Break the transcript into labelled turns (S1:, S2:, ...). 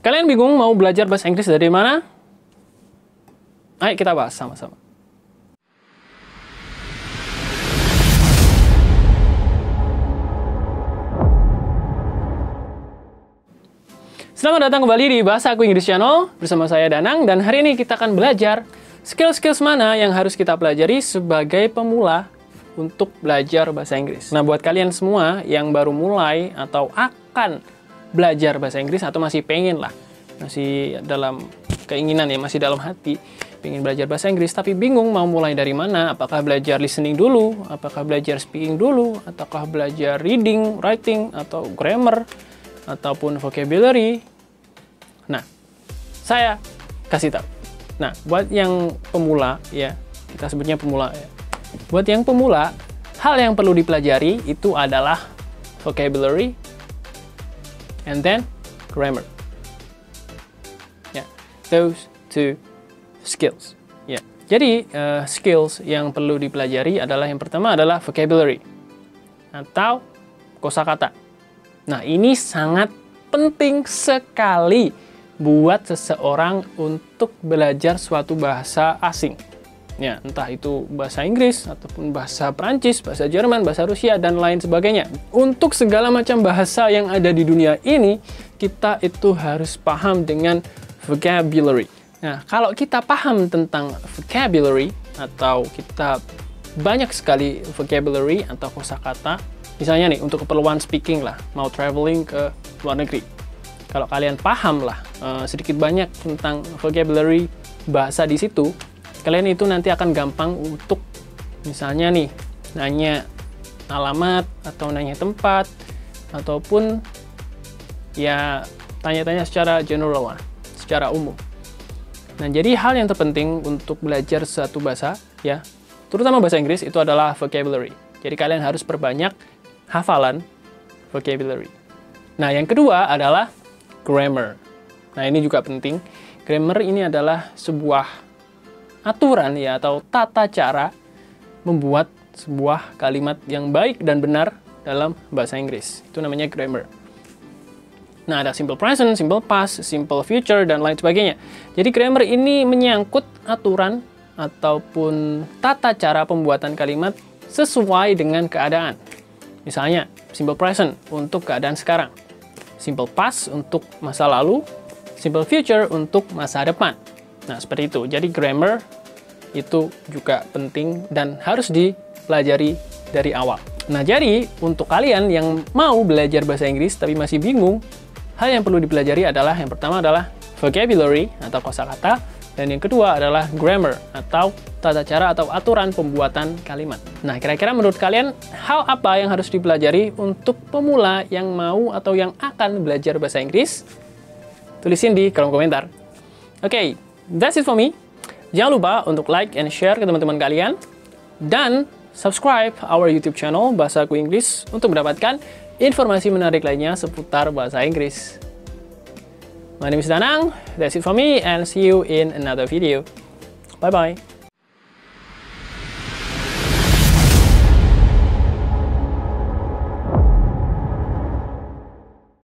S1: Kalian bingung mau belajar bahasa Inggris dari mana? Ayo kita bahas sama-sama. Selamat datang kembali di Bahasa Aku Inggris Channel bersama saya Danang, dan hari ini kita akan belajar skill-skills mana yang harus kita pelajari sebagai pemula untuk belajar bahasa Inggris. Nah, buat kalian semua yang baru mulai atau akan belajar bahasa Inggris atau masih pengen lah, masih dalam keinginan ya, masih dalam hati pengen belajar bahasa Inggris tapi bingung mau mulai dari mana, apakah belajar listening dulu, apakah belajar speaking dulu, ataukah belajar reading, writing, atau grammar, ataupun vocabulary. Nah, saya kasih tahu. Nah, buat yang pemula ya, kita sebutnya pemula ya. Buat yang pemula, hal yang perlu dipelajari itu adalah vocabulary and then grammar. Ya, those two skills. Ya. Jadi, skills yang perlu dipelajari adalah yang pertama adalah vocabulary atau kosakata. Nah, ini sangat penting sekali buat seseorang untuk belajar suatu bahasa asing. Ya, entah itu bahasa Inggris, ataupun bahasa Prancis, bahasa Jerman, bahasa Rusia, dan lain sebagainya. Untuk segala macam bahasa yang ada di dunia ini, kita itu harus paham dengan vocabulary. Nah, kalau kita paham tentang vocabulary, atau kita banyak sekali vocabulary atau kosakata, misalnya nih, untuk keperluan speaking lah, mau traveling ke luar negeri. Kalau kalian paham lah sedikit banyak tentang vocabulary bahasa di situ, kalian itu nanti akan gampang untuk misalnya nih, nanya alamat, atau nanya tempat, ataupun ya tanya-tanya secara general lah, secara umum. Nah, jadi hal yang terpenting untuk belajar suatu bahasa, ya, terutama bahasa Inggris, itu adalah vocabulary. Jadi kalian harus perbanyak hafalan vocabulary. Nah, yang kedua adalah grammar. Nah, ini juga penting. Grammar ini adalah sebuah aturan ya, atau tata cara membuat sebuah kalimat yang baik dan benar dalam bahasa Inggris. Itu namanya grammar. Nah, ada simple present, simple past, simple future, dan lain sebagainya. Jadi grammar ini menyangkut aturan ataupun tata cara pembuatan kalimat sesuai dengan keadaan. Misalnya, simple present untuk keadaan sekarang, simple past untuk masa lalu, simple future untuk masa depan. Nah, seperti itu. Jadi grammar itu juga penting dan harus dipelajari dari awal. Nah, jadi untuk kalian yang mau belajar bahasa Inggris tapi masih bingung, hal yang perlu dipelajari adalah, yang pertama adalah vocabulary atau kosakata, dan yang kedua adalah grammar atau tata cara atau aturan pembuatan kalimat. Nah, kira-kira menurut kalian hal apa yang harus dipelajari untuk pemula yang mau atau yang akan belajar bahasa Inggris? Tulisin di kolom komentar. Oke, that's it for me. Jangan lupa untuk like and share ke teman-teman kalian, dan subscribe our YouTube channel Bahasa Aku Inggris untuk mendapatkan informasi menarik lainnya seputar bahasa Inggris. My name is Danang, that's it for me, and see you in another video. Bye-bye.